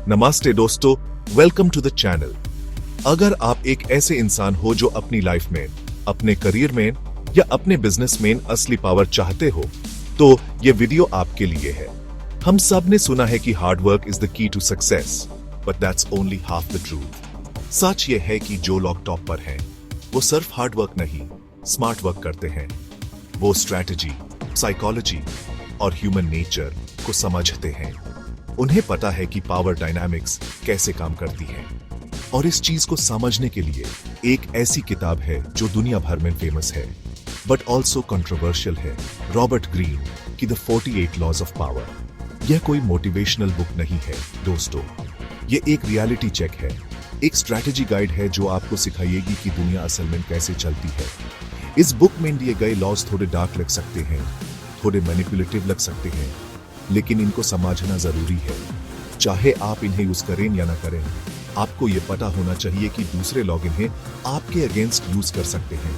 नमस्ते दोस्तों, welcome to the channel. अगर आप एक ऐसे इंसान हो जो अपनी लाइफ में, अपने करियर में या अपने बिजनेस में असली पावर चाहते हो, तो ये वीडियो आपके लिए है। हम सब ने सुना है कि hard work is the key to success, but that's only half the truth. सच ये है कि जो लोग टॉप पर हैं, वो सिर्फ हार्ड वर्क नहीं, स्मार्ट वर्क करते हैं। वो स्ट्रैटेजी, साइकोलॉजी और ह्यूमन नेचर को समझते हैं। उन्हें पता है कि पावर डायनामिक्स कैसे काम करती है। और इस चीज को समझने के लिए एक ऐसी किताब है जो दुनिया भर में फेमस है, बट ऑल्सो कंट्रोवर्शियल है, रॉबर्ट ग्रीन की द 48 लॉज ऑफ पावर। यह कोई मोटिवेशनल बुक नहीं है दोस्तों, ये एक रियलिटी चेक है, एक स्ट्रैटेजी गाइड है जो आपको सिखाएगी कि दुनिया असल में कैसे चलती है। इस बुक में दिए गए लॉज थोड़े डार्क लग सकते हैं, थोड़े मैनिपुलेटिव लग सकते हैं, लेकिन इनको समझना जरूरी है। चाहे आप इन्हें यूज करें या ना करें, आपको यह पता होना चाहिए कि दूसरे लोग इन्हें आपके अगेंस्ट यूज कर सकते हैं।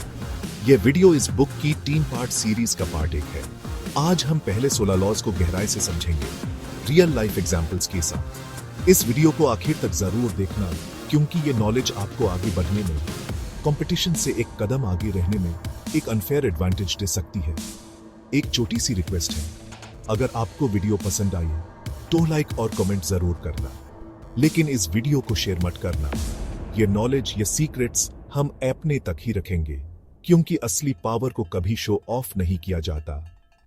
यह वीडियो इस बुक की 3 पार्ट सीरीज का पार्ट 1 है। आज हम पहले 16 लॉज को गहराई से समझेंगे, रियल लाइफ एग्जांपल्स के साथ। इस वीडियो को आखिर तक जरूर देखना, क्योंकि ये नॉलेज आपको आगे बढ़ने में, कंपटीशन से एक कदम आगे रहने में एक अनफेयर एडवांटेज दे सकती है। एक छोटी सी रिक्वेस्ट है, अगर आपको वीडियो पसंद आई तो लाइक और कमेंट जरूर करना, लेकिन इस वीडियो को शेयर मत करना। ये नॉलेज, ये सीक्रेट्स हम अपने तक ही रखेंगे, क्योंकि असली पावर को कभी शो ऑफ नहीं किया जाता।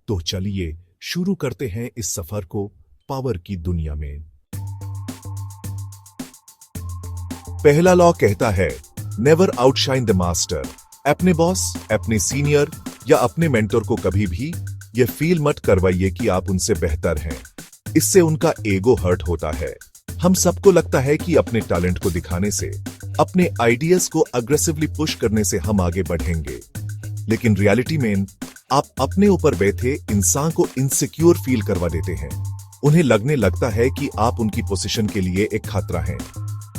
तो चलिए शुरू करते हैं इस सफर को पावर की दुनिया में। पहला लॉ कहता है, नेवर आउटशाइन द मास्टर। अपने बॉस, अपने सीनियर या अपने मेंटर को कभी भी यह फील मत करवाइए कि आप उनसे बेहतर हैं। इससे उनका ईगो हर्ट होता है। हम सबको लगता है कि अपने टैलेंट को दिखाने से, अपने आइडियाज को अग्रेसिवली पुश करने से हम आगे बढ़ेंगे, लेकिन रियलिटी में आप अपने ऊपर बैठे इंसान को इनसिक्योर फील करवा देते हैं। उन्हें लगने लगता है कि आप उनकी पोजीशन के लिए एक खतरा हैं,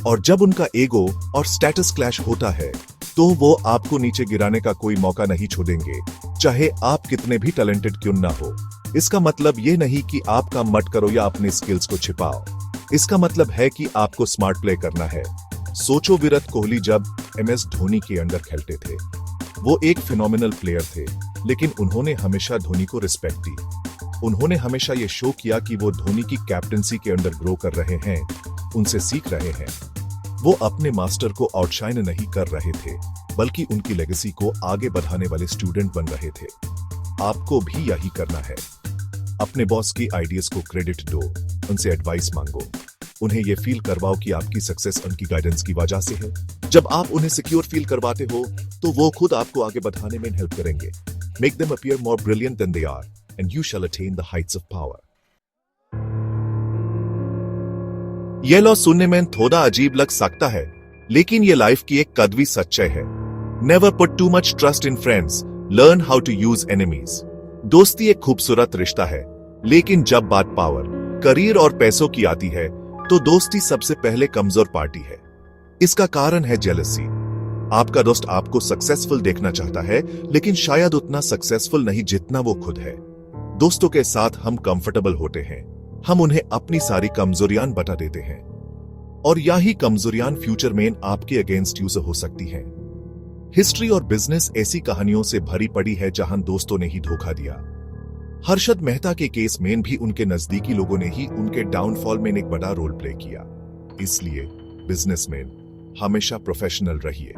और जब उनका ईगो और स्टेटस क्लैश होता है, तो वो आपको नीचे गिराने का कोई मौका नहीं छोड़ेंगे, चाहे आप कितने भी टैलेंटेड क्यों ना हो। इसका मतलब ये नहीं कि आप काम मत करो या अपने स्किल्स को छिपाओ। इसका मतलब है कि आपको स्मार्ट प्ले करना है। सोचो, विराट कोहली जब MS धोनी के अंडर खेलते थे, वो एक फिनोमिनल प्लेयर थे, लेकिन उन्होंने हमेशा धोनी को रिस्पेक्ट दी। उन्होंने हमेशा ये शो किया कि वो धोनी की कैप्टनसी के अंडर ग्रो कर रहे हैं, उनसे सीख रहे हैं। वो अपने मास्टर को आउटशाइन नहीं कर रहे थे, बल्कि उनकी लेगेसी को आगे बढ़ाने वाले स्टूडेंट बन रहे थे। आपको भी यही करना है। अपने बॉस की आइडियाज को क्रेडिट दो, उनसे एडवाइस मांगो, उन्हें यह फील करवाओ कि आपकी सक्सेस उनकी गाइडेंस की वजह से है। जब आप उन्हें सिक्योर फील करवाते हो, तो वो खुद आपको आगे बढ़ाने में हेल्प करेंगे। Make them appear more brilliant than they are, and you shall attain the heights of power. यह लॉ सुनने में थोड़ा अजीब लग सकता है, लेकिन ये लाइफ की एक कड़वी सच्चाई है। Never put too much trust in friends, learn how to use enemies. दोस्ती एक खूबसूरत रिश्ता है, लेकिन जब बात पावर, करियर और पैसों की आती है, तो दोस्ती सबसे पहले कमजोर पार्टी है। इसका कारण है जेलसी। आपका दोस्त आपको सक्सेसफुल देखना चाहता है, लेकिन शायद उतना सक्सेसफुल नहीं जितना वो खुद है। दोस्तों के साथ हम कंफर्टेबल होते हैं, हम उन्हें अपनी सारी कमजोरियां बता देते हैं, और यही कमजोरियां फ्यूचर में आपके अगेंस्ट यूज हो सकती हैं। हिस्ट्री और बिजनेस ऐसी कहानियों से भरी पड़ी है जहां दोस्तों ने ही धोखा दिया। हर्षद मेहता के केस में भी उनके नजदीकी लोगों ने ही उनके डाउनफॉल में एक बड़ा रोल प्ले किया। इसलिए बिजनेसमैन हमेशा प्रोफेशनल रहिए।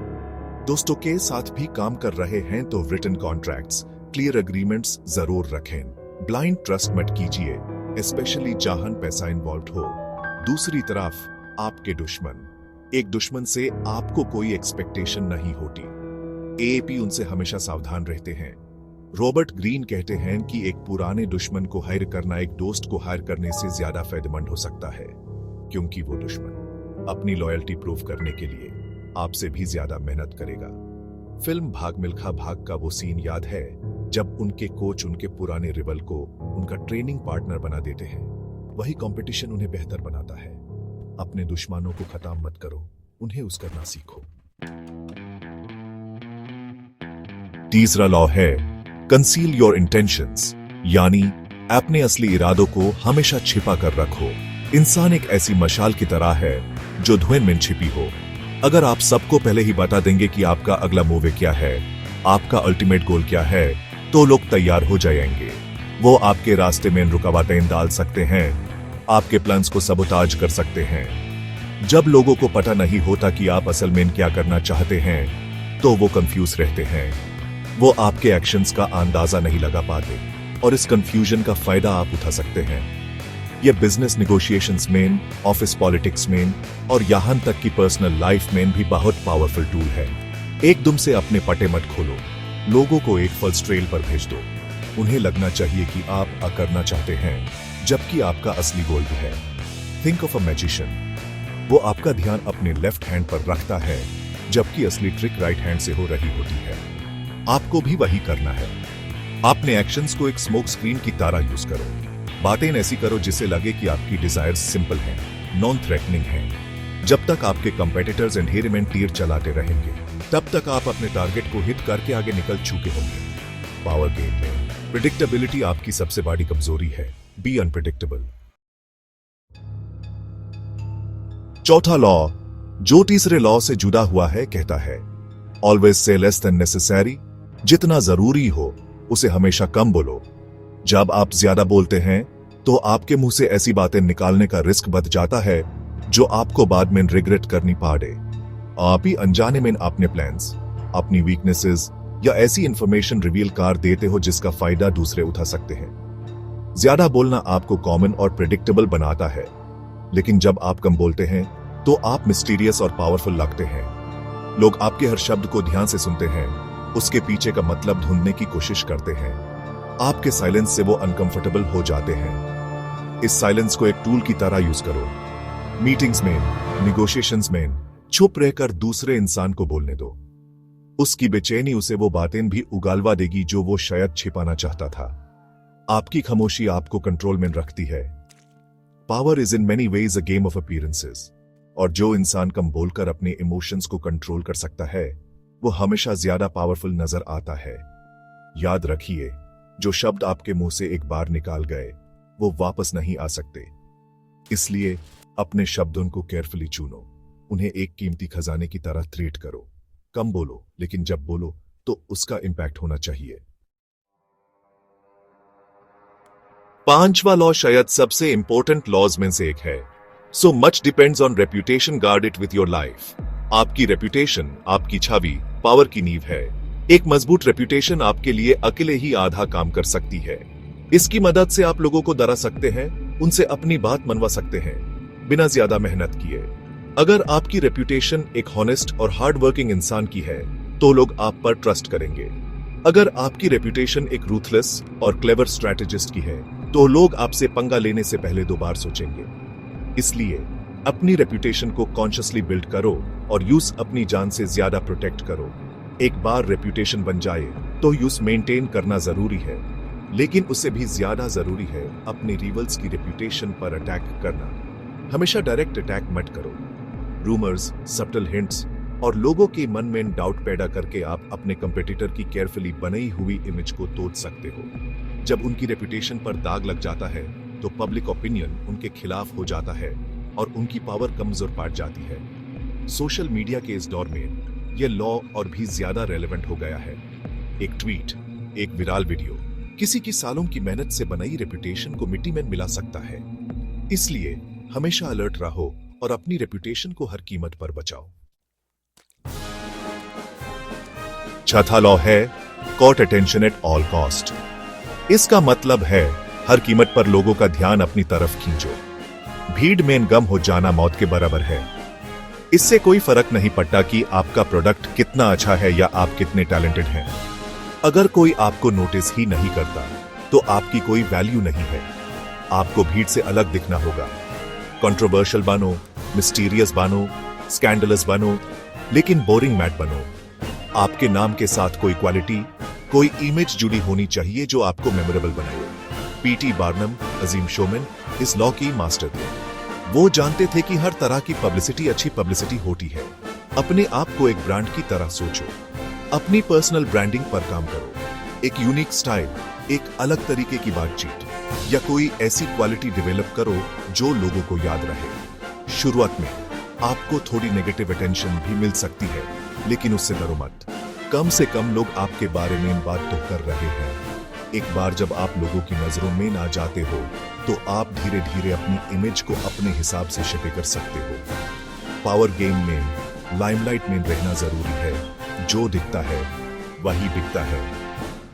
दोस्तों के साथ भी काम कर रहे हैं तो रिटन कॉन्ट्रैक्ट्स, क्लियर एग्रीमेंट्स जरूर रखें। ब्लाइंड ट्रस्ट मत कीजिए, स्पेशली जहां पैसा इन्वॉल्व हो। दूसरी तरफ आपके दुश्मन, एक दुश्मन से आपको कोई एक्सपेक्टेशन नहीं होती। AAP उनसे हमेशा सावधान रहते हैं। रॉबर्ट ग्रीन कहते हैं कि एक पुराने दुश्मन को हायर करना एक दोस्त को हायर करने से ज्यादा फायदेमंद हो सकता है, क्योंकि वो दुश्मन अपनी लॉयल्टी प्रूव करने के लिए आपसे भी ज्यादा मेहनत करेगा। फिल्म भाग मिल्खा भाग का वो सीन याद है, जब उनके कोच उनके पुराने रिवल को उनका ट्रेनिंग पार्टनर बना देते हैं। वही कंपटीशन उन्हें बेहतर बनाता है। अपने दुश्मनों को खत्म मत करो, उन्हें उस करना सीखो। तीसरा लॉ है, कंसील योर इंटेंशंस, यानी अपने असली इरादों को हमेशा छिपा कर रखो। इंसान एक ऐसी मशाल की तरह है जो धुएं में छिपी हो। अगर आप सबको पहले ही बता देंगे कि आपका अगला मूव क्या है, आपका अल्टीमेट गोल क्या है, तो लोग तैयार हो जाएंगे। वो आपके रास्ते में रुकावटें डाल सकते हैं, आपके प्लान्स को सबोटाज कर सकते हैं। जब लोगों को पता नहीं होता कि आप असल में क्या करना चाहते हैं, तो वो कंफ्यूज रहते हैं। वो आपके एक्शंस का अंदाजा नहीं लगा पाते और इस कंफ्यूजन का फायदा आप उठा सकते हैं। ये बिजनेस नेगोशिएशंस में, ऑफिस पॉलिटिक्स में और यहां तक कि पर्सनल लाइफ में भी बहुत पावरफुल टूल है। एकदम से अपने पटे मत खोलो, लोगों को एक फॉल्स ट्रेल पर भेज दो। उन्हें लगना चाहिए कि आप करना चाहते हैं, जबकि आपका असली गोल भी है। थिंक ऑफ अ मैजिशियन, वो आपका ध्यान अपने लेफ्ट हैंड पर रखता है, जबकि असली ट्रिक राइट हैंड से हो रही होती है। आपको भी वही करना है। अपने एक्शंस को एक स्मोक स्क्रीन की तरह यूज करो। बातें ऐसी करो जिससे लगे कि आपकी डिजायर्स सिंपल हैं, नॉन थ्रेटनिंग हैं। जब तक आपके कंपेटिटर्स अंधेरे में तीर चलाते रहेंगे, तब तक आप अपने टारगेट को हिट करके आगे निकल चुके होंगे। पावर गेम में प्रेडिक्टेबिलिटी आपकी सबसे बड़ी कमजोरी है। B unpredictable. चौथा लॉ, जो तीसरे लॉ से जुड़ा हुआ है, कहता है always say less than necessary. जितना जरूरी हो उसे हमेशा कम बोलो। जब आप ज्यादा बोलते हैं तो आपके मुंह से ऐसी बातें निकालने का रिस्क बढ़ जाता है जो आपको बाद में रिग्रेट करनी पड़े। आप ही अनजाने में अपने प्लान्स, अपनी वीकनेसेस या ऐसी इंफॉर्मेशन रिवील कर देते हो जिसका फायदा दूसरे उठा सकते हैं। ज्यादा बोलना आपको कॉमन और प्रेडिक्टेबल बनाता है, लेकिन जब आप कम बोलते हैं तो आप मिस्टीरियस और पावरफुल लगते हैं। लोग आपके हर शब्द को ध्यान से सुनते हैं, उसके पीछे का मतलब ढूंढने की कोशिश करते हैं। आपके साइलेंस से वो अनकंफर्टेबल हो जाते हैं। इस साइलेंस को एक टूल की तरह यूज करो। मीटिंग्स में, निगोशिएशंस में चुप रहकर दूसरे इंसान को बोलने दो। उसकी बेचैनी उसे वो बातें भी उगालवा देगी जो वो शायद छिपाना चाहता था। आपकी खामोशी आपको कंट्रोल में रखती है। Power is in many ways a game of appearances, और जो इंसान कम बोलकर अपने इमोशंस को कंट्रोल कर सकता है, वो हमेशा ज्यादा पावरफुल नजर आता है। याद रखिए, जो शब्द आपके मुंह से एक बार निकाल गए, वो वापस नहीं आ सकते। इसलिए अपने शब्दों को केयरफुली चुनो। उन्हें एक कीमती खजाने की तरह ट्रीट करो। कम बोलो, लेकिन जब बोलो तो उसका इंपैक्ट होना चाहिए। पांचवा लॉ शायद सबसे इंपॉर्टेंट लॉज में से एक है। So much depends on reputation, guard it with your life. आपकी रेप्यूटेशन, आपकी छवि, पावर की नींव है। एक मजबूत रेप्यूटेशन आपके लिए अकेले ही आधा काम कर सकती है। इसकी मदद से आप लोगों को डरा सकते हैं, उनसे अपनी बात मनवा सकते हैं, बिना ज्यादा मेहनत किए। अगर आपकी रेप्यूटेशन एक हॉनेस्ट और हार्ड वर्किंग इंसान की है, तो लोग आप पर ट्रस्ट करेंगे। अगर आपकी रेप्यूटेशन एक रूथलेस और क्लेवर स्ट्रैटेजिस्ट की है, तो लोग आपसे पंगा लेने से पहले 2 बार सोचेंगे। इसलिए अपनी रेप्यूटेशन को कॉन्शियसली बिल्ड करो और यूज अपनी जान से ज्यादा प्रोटेक्ट करो। एक बार रेप्यूटेशन बन जाए तो यूज मेंटेन करना जरूरी है, लेकिन उससे भी ज्यादा जरूरी है अपने रिवल्स की रेप्यूटेशन पर अटैक करना। हमेशा डायरेक्ट अटैक मत करो। रूमर्स, सब्टल हिंट्स और लोगों के मन में डाउट पैदा करके आप अपने कंपेटिटर की केयरफुली बनाई हुई इमेज को तोड़ सकते हो। जब उनकी रेप्यूटेशन पर दाग लग जाता है, तो पब्लिक ओपिनियन उनके खिलाफ हो जाता है और उनकी पावर कमजोर पड़ जाती है। सोशल मीडिया के इस दौर में यह लॉ और भी ज्यादा रेलेवेंट हो गया है। एक ट्वीट, एक विराल वीडियो किसी की सालों की मेहनत से बनाई रेप्यूटेशन को मिट्टी में मिला सकता है। इसलिए हमेशा अलर्ट रहो और अपनी रेप्यूटेशन को हर कीमत पर बचाओ। चौथा लॉ है court attention at all cost. इसका मतलब है हर कीमत पर लोगों का ध्यान अपनी तरफ खींचो। भीड़ में गम हो जाना मौत के बराबर है। इससे कोई फर्क नहीं पड़ता कि आपका प्रोडक्ट कितना अच्छा है या आप कितने टैलेंटेड हैं। अगर कोई आपको नोटिस ही नहीं करता, तो आपकी कोई वैल्यू नहीं है। आपको भीड़ से अलग दिखना होगा। कंट्रोवर्शियल बनो, मिस्टीरियस बनो, स्कैंडलस बनो, लेकिन बोरिंग मैट बनो। आपके नाम के साथ कोई क्वालिटी, कोई इमेज जुड़ी होनी चाहिए जो आपको मेमोरेबल बनाए। पीटी बार्नम, अजीम शोमैन, इस लॉ की मास्टर थे। वो जानते थे कि हर तरह की पब्लिसिटी अच्छी पब्लिसिटी होती है। अपने आप को एक ब्रांड की तरह सोचो। अपनी पर्सनल ब्रांडिंग पर काम करो। एक यूनिक स्टाइल, एक अलग तरीके की बातचीत, या कोई ऐसी क्वालिटी डेवलप करो जो लोगों को याद रहे। शुरुआत में आपको थोड़ी नेगेटिव अटेंशन भी मिल सकती है, लेकिन उससे डरो मत। कम से कम लोग आपके बारे में बात तो कर रहे हैं। एक बार जब आप लोगों की नजरों में ना जाते हो तो आप धीरे धीरे अपनी इमेज को अपने हिसाब से शेप कर सकते हो। पावर गेम में लाइमलाइट में रहना जरूरी है। जो दिखता है वही बिकता है,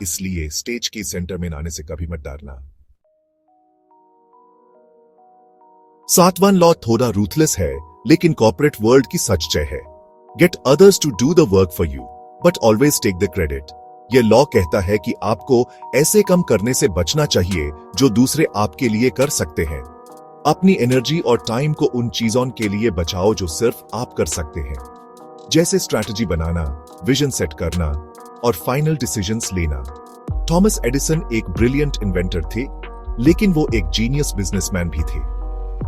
इसलिए स्टेज के सेंटर में आने से कभी मत डरना। 7वां लॉ थोड़ा रूथलेस है, लेकिन कॉर्पोरेट वर्ल्ड की सच्चाई है। Get others to do the work for you but always take the credit. यह लॉ कहता है कि आपको ऐसे काम करने से बचना चाहिए जो दूसरे आपके लिए कर सकते हैं। अपनी एनर्जी और टाइम को उन चीजों के लिए बचाओ जो सिर्फ आप कर सकते हैं, जैसे स्ट्रैटेजी बनाना, विजन सेट करना और फाइनल डिसीजंस लेना। थॉमस एडिसन एक ब्रिलियंट इन्वेंटर थे, लेकिन वो एक जीनियस बिजनेसमैन भी थे।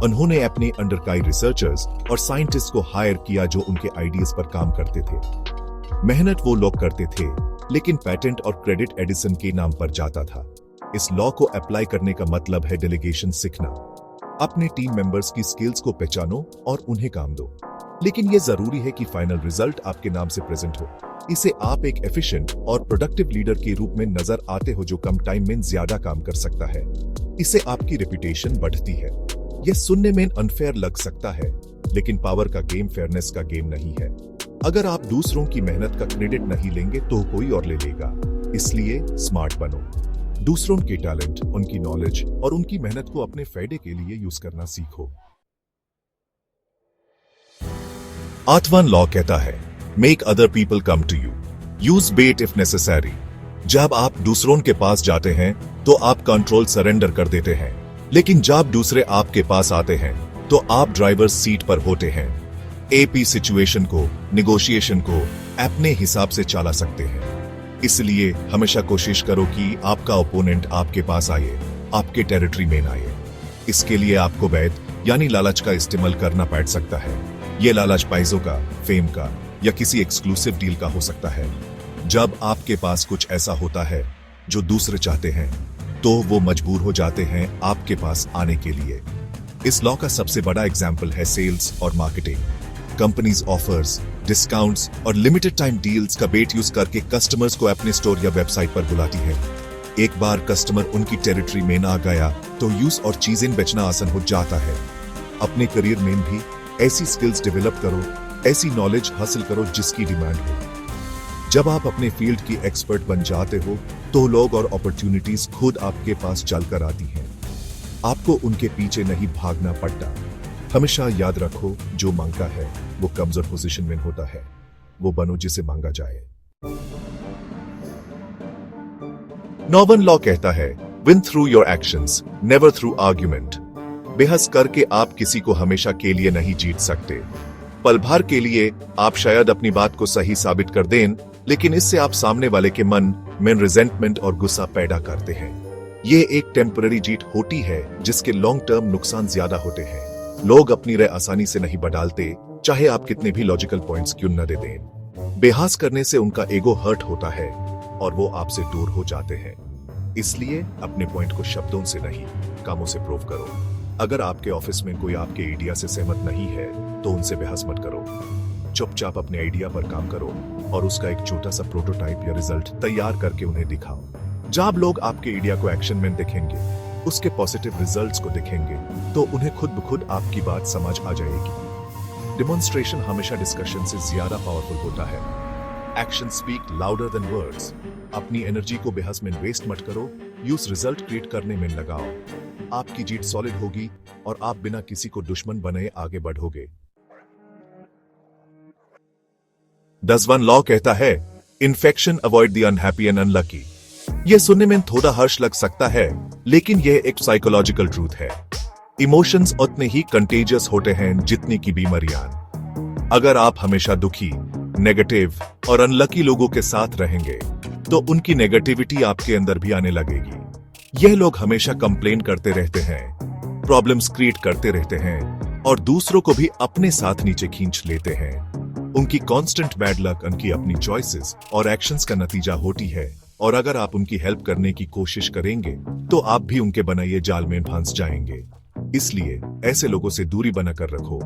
उन्होंने अपने अंडर कई रिसर्चर्स और साइंटिस्ट को हायर किया जो उनके आइडियाज पर काम करते थे। मेहनत वो लोग करते थे, लेकिन पेटेंट और क्रेडिट एडिसन के नाम पर जाता था। इस लॉ को अप्लाई करने का मतलब है डेलीगेशन सीखना। अपने टीम मेंबर्स की स्किल्स को पहचानो और उन्हें काम दो, लेकिन यह जरूरी है कि फाइनल रिजल्ट आपके नाम से प्रेजेंट हो। इसे आप एक एफिशिएंट और प्रोडक्टिव लीडर के रूप में नजर आते हो जो कम टाइम में ज्यादा काम कर सकता है। इससे आपकी रेपुटेशन बढ़ती है। यह सुनने में अनफेयर लग सकता है, लेकिन पावर का गेम फेयरनेस का गेम नहीं है। अगर आप दूसरों की मेहनत का क्रेडिट नहीं लेंगे तो कोई और ले लेगा। इसलिए स्मार्ट बनो। दूसरों के टैलेंट, उनकी नॉलेज और उनकी मेहनत को अपने फायदे के लिए यूज करना सीखो। 8वां लॉ कहता है, make other people come to you, use bait if necessary. जब आप दूसरों के पास जाते हैं तो आप कंट्रोल सरेंडर कर देते हैं, लेकिन जब दूसरे आपके पास आते हैं तो आप ड्राइवर सीट पर होते हैं। एपी सिचुएशन को, निगोशिएशन को अपने हिसाब से चला सकते हैं। इसलिए हमेशा कोशिश करो कि आपका ओपोनेंट आपके पास आए, आपके टेरिटरी में आए। इसके लिए आपको वैध यानी लालच का इस्तेमाल करना पड़ सकता है। यह लालच पैसों का, फेम का या किसी एक्सक्लूसिव डील का हो सकता है। जब आपके पास कुछ ऐसा होता है जो दूसरे चाहते हैं, तो वो मजबूर हो जाते हैं आपके पास आने के लिए। इस लॉ का सबसे बड़ा एग्जाम्पल है सेल्स और मार्केटिंग। कंपनीज ऑफर्स, डिस्काउंट्स और लिमिटेड टाइम डील्स का बेट यूज करके कस्टमर्स को अपने स्टोर या वेबसाइट पर बुलाती है। एक बार कस्टमर उनकी टेरिटरी में ना गया तो यूज और चीजें बेचना आसान हो जाता है। अपने करियर में भी ऐसी स्किल्स डेवलप करो, ऐसी नॉलेज हासिल करो जिसकी डिमांड हो। जब आप अपने फील्ड की एक्सपर्ट बन जाते हो तो लोग और अपॉर्चुनिटीज खुद आपके पास चलकर आती हैं। आपको उनके पीछे नहीं भागना पड़ता। हमेशा याद रखो, जो मांगता है वो कमजोर पोजीशन में होता है। वो बनो जिसे मांगा जाए। 9वां लॉ कहता है, win through your actions, never through argument. बहस करके आप किसी को हमेशा के लिए नहीं जीत सकते। पल भर के लिए आप शायद अपनी बात को सही साबित कर दें, लेकिन इससे आप सामने वाले के मन में रिजेंटमेंट और गुस्सा पैदा करते हैं। यह एक टेम्पररी जीत होती है जिसके लॉन्ग टर्म नुकसान ज्यादा होते हैं। लोग अपनी राय आसानी से नहीं बदलते, चाहे आप कितने भी लॉजिकल पॉइंट्स क्यों न दे दें। बेहस करने से उनका ईगो हर्ट होता है और वो आपसे दूर हो जाते हैं। इसलिए अपने पॉइंट को शब्दों से नहीं, कामों से प्रूव करो। अगर आपके ऑफिस में कोई आपके आइडिया से सहमत नहीं है तो उनसे बहस मत करो। चुपचाप अपने आइडिया पर काम करो और उसका एक छोटा सा प्रोटोटाइप या रिजल्ट तैयार करके उन्हें दिखाओ। जब लोग आपके आइडिया को एक्शन में देखेंगे, उसके पॉजिटिव रिजल्ट्स को देखेंगे, तो उन्हें खुद ब खुद आपकी बात समझ आ जाएगी। डिमॉन्स्ट्रेशन हमेशा डिस्कशन से ज्यादा पावरफुल होता है। Action speak louder than words. अपनी एनर्जी को बहस में वेस्ट मत करो, यूज रिजल्ट क्रिएट करने में लगाओ। आपकी जीत सॉलिड होगी और आप बिना किसी को दुश्मन बने आगे बढ़ोगे। 10वां लॉ कहता है, infection avoid the unhappy and unlucky. यह सुनने में थोड़ा हर्ष लग सकता है, लेकिन यह एक साइकोलॉजिकल ट्रूथ है। इमोशंस उतने ही कंटेजियस होते हैं जितनी की बीमारियां। अगर आप हमेशा दुखी, नेगेटिव और अनलकी लोगों के साथ रहेंगे, तो उनकी नेगेटिविटी आपके अंदर भी आने लगेगी। यह लोग हमेशा कंप्लेन करते रहते हैं, प्रॉब्लम्स क्रिएट करते रहते हैं और दूसरों को भी अपने साथ नीचे खींच लेते हैं। उनकी कांस्टेंट बैड लक उनकी अपनी चॉइसेस और एक्शंस का नतीजा होती है और अगर आप उनकी हेल्प करने की कोशिश करेंगे तो आप भी उनके बनाए जाल में फंस जाएंगे। इसलिए ऐसे लोगों से दूरी बनाकर रखो,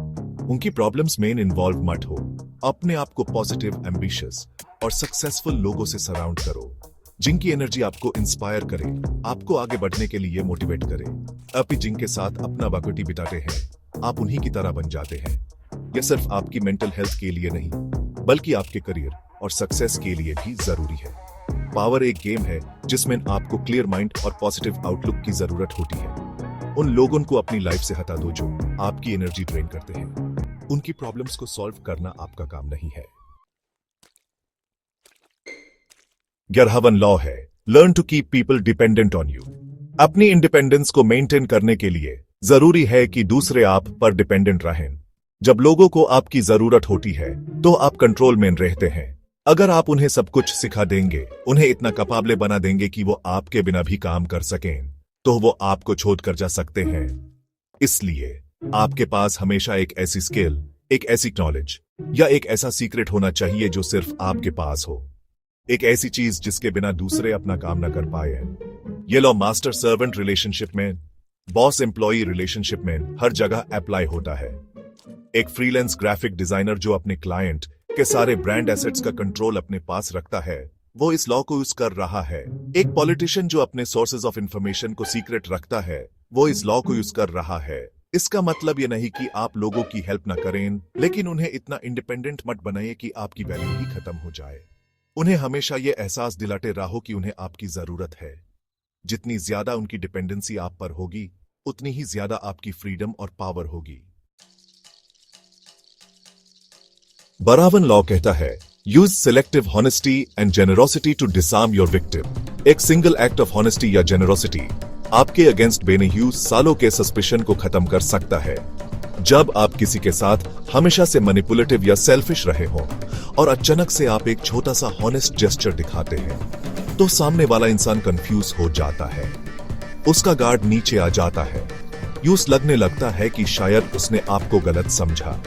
उनकी प्रॉब्लम्स में इन्वॉल्व मत हो। अपने आप को पॉजिटिव, एम्बिशियस और सक्सेसफुल लोगों से सराउंड करो, जिनकी एनर्जी आपको इंस्पायर करे, आपको आगे बढ़ने के लिए मोटिवेट करे। आप जिनके साथ अपना वक्त बिताते हैं, आप उन्हीं की तरह बन जाते हैं। यह सिर्फ आपकी मेंटल हेल्थ के लिए नहीं, बल्कि आपके करियर और सक्सेस के लिए भी जरूरी है। पावर एक गेम है जिसमें आपको क्लियर माइंड और पॉजिटिव आउटलुक की जरूरत होती है। उन लोगों को अपनी लाइफ से हटा दो जो आपकी एनर्जी ड्रेन करते हैं। उनकी प्रॉब्लम्स को सॉल्व करना आपका काम नहीं है। 11वां लॉ है, learn to keep people dependent on you. अपनी इंडिपेंडेंस को मेंटेन करने के लिए जरूरी है कि दूसरे आप पर डिपेंडेंट रहें। जब लोगों को आपकी जरूरत होती है तो आप कंट्रोल में रहते हैं। अगर आप उन्हें सब कुछ सिखा देंगे, उन्हें इतना कैपेबल बना देंगे कि वो आपके बिना भी काम कर सकें, तो वो आपको छोड़कर जा सकते हैं। इसलिए आपके पास हमेशा एक ऐसी स्किल, एक ऐसी नॉलेज या एक ऐसा सीक्रेट होना चाहिए जो सिर्फ आपके पास हो। एक ऐसी चीज जिसके बिना दूसरे अपना काम न कर पाए। ये लॉ मास्टर सर्वेंट रिलेशनशिप में, बॉस एम्प्लॉई रिलेशनशिप में हर जगह अप्लाई होता है। एक फ्रीलांस ग्राफिक डिजाइनर जो अपने क्लाइंट के सारे ब्रांड एसेट्स का कंट्रोल अपने पास रखता है, वो इस लॉ को यूज कर रहा है। एक पॉलिटिशियन जो अपने सोर्सेज ऑफ इंफॉर्मेशन को सीक्रेट रखता है, वो इस लॉ को यूज कर रहा है। इसका मतलब ये नहीं कि आप लोगों की हेल्प ना करें, लेकिन उन्हें इतना इंडिपेंडेंट मत बनाइए कि आपकी वैल्यू ही खत्म हो जाए। उन्हें हमेशा ये एहसास दिलाते रहो कि उन्हें आपकी जरूरत है। जितनी ज्यादा उनकी डिपेंडेंसी आप पर होगी, उतनी ही ज्यादा आपकी फ्रीडम और पावर होगी। 12वां लॉ कहता है, use selective honesty and generosity to disarm your victim. एक सिंगल एक्ट ऑफ हॉनेस्टी या जेनरोसिटी आपके अगेंस्ट बेनिह्यूज सालों के सस्पिशन को खत्म कर सकता है। जब आप किसी के साथ हमेशा से मैनिपुलेटिव या सेल्फिश रहे हो और अचानक से आप एक छोटा सा हॉनेस्ट जेस्चर दिखाते हैं, तो सामने वाला इंसान कंफ्यूज हो जाता है। उसका गार्ड नीचे आ जाता है। यूं लगने लगता है कि शायद उसने आपको गलत समझा।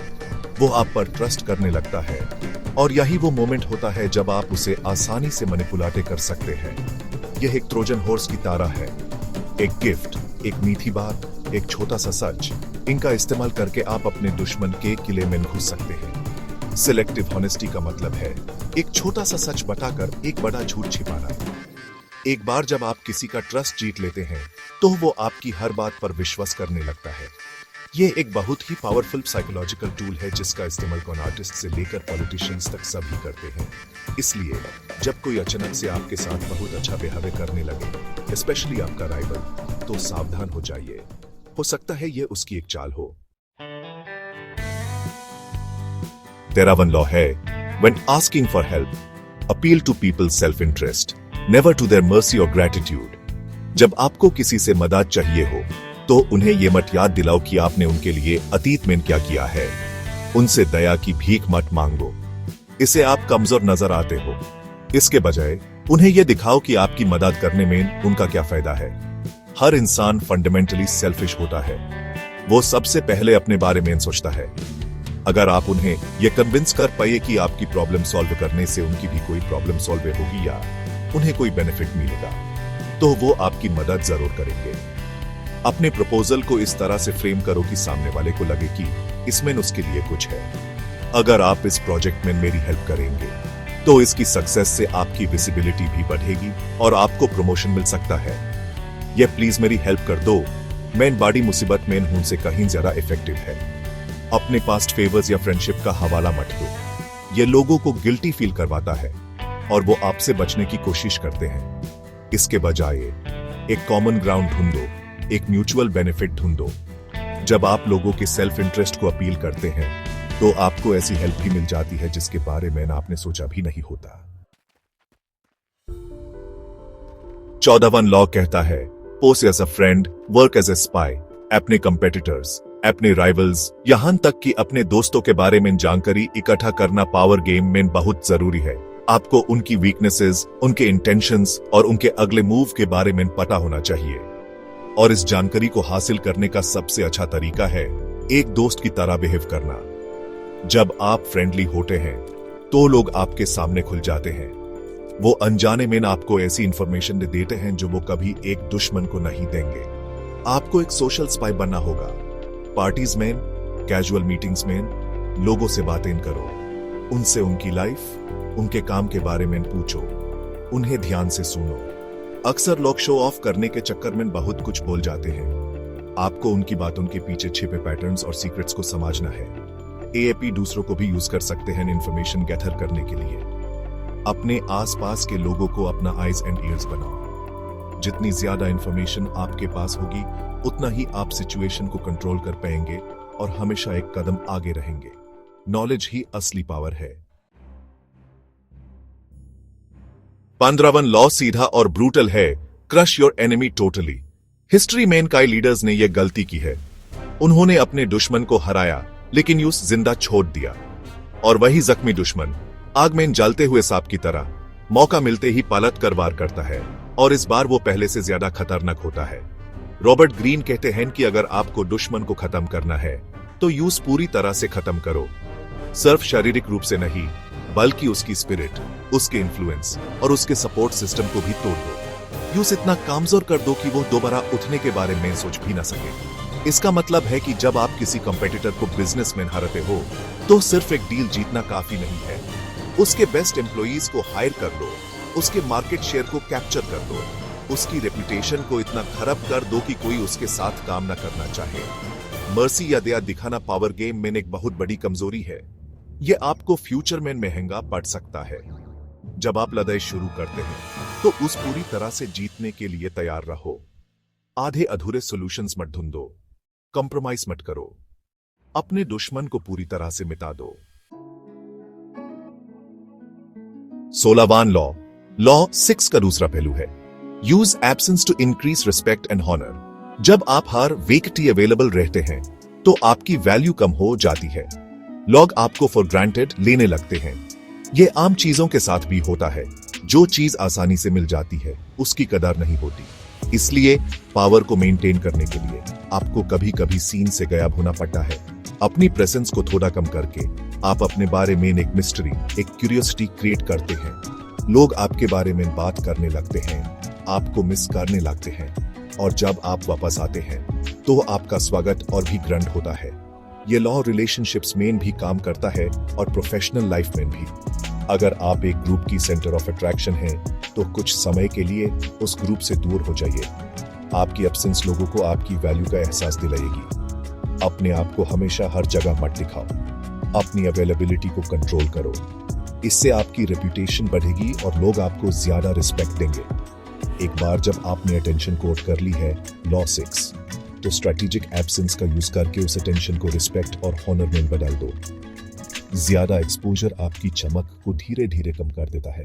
वो आप पर ट्रस्ट करने लगता है और यही वो मोमेंट होता है जब आप उसे आसानी से मैनिपुलेट कर सकते हैं। यह एक ट्रोजन हॉर्स की तरह है। एक गिफ्ट, एक मीठी बात, एक छोटा सा सच, इनका इस्तेमाल करके आप अपने दुश्मन के किले में घुस सकते हैं। सिलेक्टिव हॉनेस्टी का मतलब है एक छोटा सा सच बताकर एक बड़ा झूठ छिपाना। एक बार जब आप किसी का ट्रस्ट जीत लेते हैं, तो वो आपकी हर बात पर विश्वास करने लगता है। ये एक बहुत ही पावरफुल साइकोलॉजिकल टूल है जिसका इस्तेमाल कॉन आर्टिस्ट से लेकर पॉलिटिशियंस तक सभी करते हैं। इसलिए जब कोई अचानक से आपके साथ बहुत अच्छा बिहेव करने लगे, स्पेशली आपका राइवल, तो सावधान हो जाइए। हो सकता है ये उसकी एक चाल हो। 13वां लॉ है, when asking for help, appeal to people's self-interest, never to their mercy or gratitude. जब आपको किसी से मदद चाहिए हो, तो उन्हें यह मत याद दिलाओ कि आपने उनके लिए अतीत में क्या किया है। उनसे दया की भीख मत मांगो, इसे आप कमजोर नजर आते हो। इसके बजाय उन्हें यह दिखाओ कि आपकी मदद करने में उनका क्या फायदा है। हर इंसान फंडामेंटली सेल्फिश होता है। वो सबसे पहले अपने बारे में सोचता है। अगर आप उन्हें यह कन्विंस कर पाए कि आपकी प्रॉब्लम सॉल्व करने से उनकी भी कोई प्रॉब्लम सॉल्व होगी या उन्हें कोई बेनिफिट मिलेगा, तो वो आपकी मदद जरूर करेंगे। अपने प्रपोजल को इस तरह से फ्रेम करो कि सामने वाले को लगे कि इसमें उसके लिए कुछ है। अगर आप इस प्रोजेक्ट में मेरी हेल्प करेंगे, तो इसकी सक्सेस से आपकी विजिबिलिटी भी बढ़ेगी और आपको प्रमोशन मिल सकता है। ये प्लीज मेरी हेल्प कर दो, मैं बड़ी मुसीबत में हूं से कहीं ज्यादा इफेक्टिव है। अपने पास्ट फेवर्स या फ्रेंडशिप का हवाला मत दो। ये लोगों को गिल्टी फील करवाता है और वो आपसे बचने की कोशिश करते हैं। इसके बजाय एक कॉमन ग्राउंड ढूंढो, एक म्यूचुअल बेनिफिट ढूंढो। जब आप लोगों के सेल्फ इंटरेस्ट को अपील करते हैं, तो आपको ऐसी हेल्प भी मिल जाती है जिसके बारे में आपने सोचा भी नहीं होता। 14वां लॉ कहता है, pose as a friend, work as a spy. अपने कंपेटिटर्स, अपने राइवल्स, यहां तक कि अपने दोस्तों के बारे में जानकारी इकट्ठा करना पावर गेम में बहुत जरूरी है। आपको उनकी वीकनेसेस, उनके इंटेंशंस और उनके अगले मूव के बारे में पता होना चाहिए। और इस जानकारी को हासिल करने का सबसे अच्छा तरीका है एक दोस्त की तरह बिहेव करना। जब आप फ्रेंडली होते हैं, तो लोग आपके सामने खुल जाते हैं। वो अनजाने में आपको ऐसी इंफॉर्मेशन दे देते हैं जो वो कभी एक दुश्मन को नहीं देंगे। आपको एक सोशल स्पाई बनना होगा। पार्टीज में, कैजुअल मीटिंग्स में लोगों से बातें करो, उनसे उनकी लाइफ, उनके काम के बारे में पूछो, उन्हें ध्यान से सुनो। अक्सर लोग शो ऑफ करने के चक्कर में बहुत कुछ बोल जाते हैं। आपको उनकी बातों के पीछे छिपे पैटर्न्स और सीक्रेट्स को समझना है। एएपी दूसरों को भी यूज कर सकते हैं इंफॉर्मेशन गैदर करने के लिए। अपने आसपास के लोगों को अपना आईज एंड ईयर्स बनाओ। जितनी ज्यादा इंफॉर्मेशन आपके पास होगी उतना ही आप सिचुएशन को कंट्रोल कर पाएंगे और हमेशा एक कदम आगे रहेंगे। नॉलेज ही असली पावर है। 15वां लॉ सीधा और ब्रूटल है, crush your enemy totally. History में कई लीडर्स ने यह गलती की है। उन्होंने अपने दुश्मन को हराया लेकिन यूं जिंदा छोड़ दिया। और वही जख्मी दुश्मन आग में जलते हुए सांप की तरह मौका मिलते ही पलट कर वार करता है, और इस बार वो पहले से ज्यादा खतरनाक होता है। रॉबर्ट ग्रीन कहते हैं कि अगर आपको दुश्मन को खत्म करना है तो यूज पूरी तरह से खत्म करो। सिर्फ शारीरिक रूप से नहीं, बल्कि उसकी स्पिरिट, उसके इन्फ्लुएंस और उसके सपोर्ट सिस्टम को भी तोड़ दो। यूज इतना कमजोर कर दो कि वो दोबारा उठने के बारे में सोच भी ना सके। इसका मतलब है कि जब आप किसी कंपेटिटर को बिजनेस में हराते हो तो सिर्फ एक डील जीतना काफी नहीं है। उसके बेस्ट एम्प्लॉइज को हायर कर दो, उसके मार्केट शेयर को कैप्चर कर दो, उसकी रेपुटेशन को इतना खराब कर दो कि कोई उसके साथ काम ना करना चाहे। मर्सी या दया दिखाना पावर गेम में एक बहुत बड़ी कमजोरी है। यह आपको फ्यूचर में महंगा पड़ सकता है। जब आप लड़ाई शुरू करते हैं तो उस पूरी तरह से जीतने के लिए तैयार रहो। आधे अधूरे सॉल्यूशंस मत ढूंढो, कंप्रोमाइज मत करो, अपने दुश्मन को पूरी तरह से मिटा दो। 16वां लॉ 6 का दूसरा पहलू है, use absence to increase respect and honour. जब आप हर वेकटी अवेलेबल रहते हैं तो आपकी वैल्यू कम हो जाती है। लोग आपको फॉर ग्रांटेड लेने लगते हैं। यह आम चीजों के साथ भी होता है। जो चीज आसानी से मिल जाती है उसकी कदर नहीं होती। इसलिए पावर को मेंटेन करने के लिए आपको कभी कभी सीन से गायब होना पड़ता है। अपनी प्रेजेंस को थोड़ा कम करके आप अपने बारे में एक मिस्ट्री, एक क्यूरियोसिटी क्रिएट करते हैं। लोग आपके बारे में बात करने लगते हैं, आपको मिस करने लगते हैं, और जब आप वापस आते हैं तो आपका स्वागत और भी ग्रैंड होता है। ये लॉ रिलेशनशिप्स में भी काम करता है और प्रोफेशनल लाइफ में भी। अगर आप एक ग्रुप की सेंटर ऑफ अट्रैक्शन हैं तो कुछ समय के लिए उस ग्रुप से दूर हो जाइए। आपकी एब्सेंस लोगों को आपकी वैल्यू का एहसास दिलाएगी। अपने आप को हमेशा हर जगह मत दिखाओ। अपनी अवेलेबिलिटी को कंट्रोल करो। इससे आपकी रेपुटेशन बढ़ेगी और लोग आपको ज्यादा रिस्पेक्ट देंगे। एक बार जब आपने अटेंशन कोड कर ली है लॉ 6, तो स्ट्रेटेजिक एब्सेंस का यूज करके उस अटेंशन को रिस्पेक्ट और हॉनर में बदल दो। ज्यादा एक्सपोजर आपकी चमक को धीरे धीरे कम कर देता है।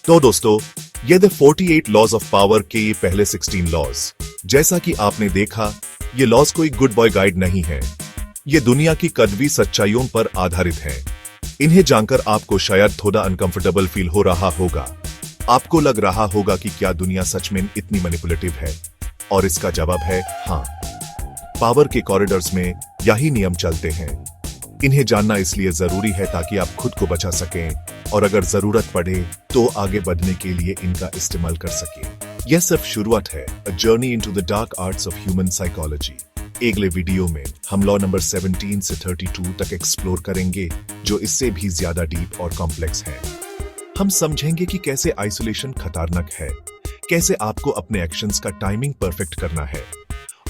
तो दोस्तों, ये द 48 लॉज ऑफ पावर के ये पहले 16 लॉज। जैसा कि आपने देखा, ये लॉज कोई गुड बॉय गाइड नहीं है। ये दुनिया की कड़वी सच्चाइयों पर आधारित हैं। इन्हें जानकर आपको शायद थोड़ा अनकंफर्टेबल फील हो रहा होगा। आपको लग रहा होगा कि क्या दुनिया सच में इतनी मैनिपुलेटिव है? और इसका जवाब है हाँ। पावर के कॉरिडोर्स में यही नियम चलते हैं। इन्हें जानना इसलिए जरूरी है ताकि आप खुद को बचा सकें और अगर जरूरत पड़े तो आगे बढ़ने के लिए इनका इस्तेमाल कर सकें। यह सिर्फ शुरुआत है, a journey into the dark arts of human psychology. अगले वीडियो में हम लॉ नंबर 17 से 32 तक एक्सप्लोर करेंगे, जो इससे भी ज्यादा डीप और कॉम्प्लेक्स है। हम समझेंगे कि कैसे आइसोलेशन खतरनाक है, कैसे आपको अपने एक्शंस का टाइमिंग परफेक्ट करना है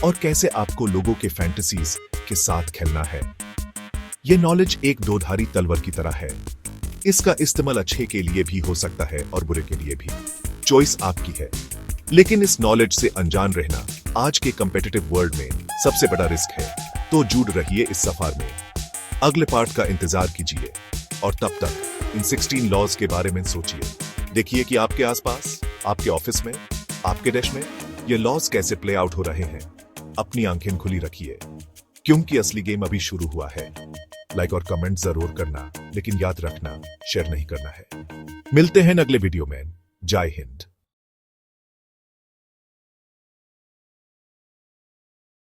और कैसे आपको लोगों के फैंटेसीज के साथ खेलना है। यह नॉलेज एक दोधारी तलवार की तरह है। इसका इस्तेमाल अच्छे के लिए भी हो सकता है और बुरे के लिए भी। चॉइस आपकी है। लेकिन इस नॉलेज से अनजान रहना आज के कॉम्पिटिटिव वर्ल्ड में सबसे बड़ा रिस्क है। तो जुड़ रहिए इस सफर में। अगले पार्ट का इंतजार कीजिए और तब तक इन 16 लॉज के बारे में सोचिए। देखिए कि आपके आसपास, आपके ऑफिस में, आपके देश में ये लॉज कैसे प्ले आउट हो रहे हैं। अपनी आंखें खुली रखिए, क्योंकि असली गेम अभी शुरू हुआ है। लाइक और कमेंट जरूर करना, लेकिन याद रखना शेयर नहीं करना है। मिलते हैं अगले वीडियो में। जय हिंद।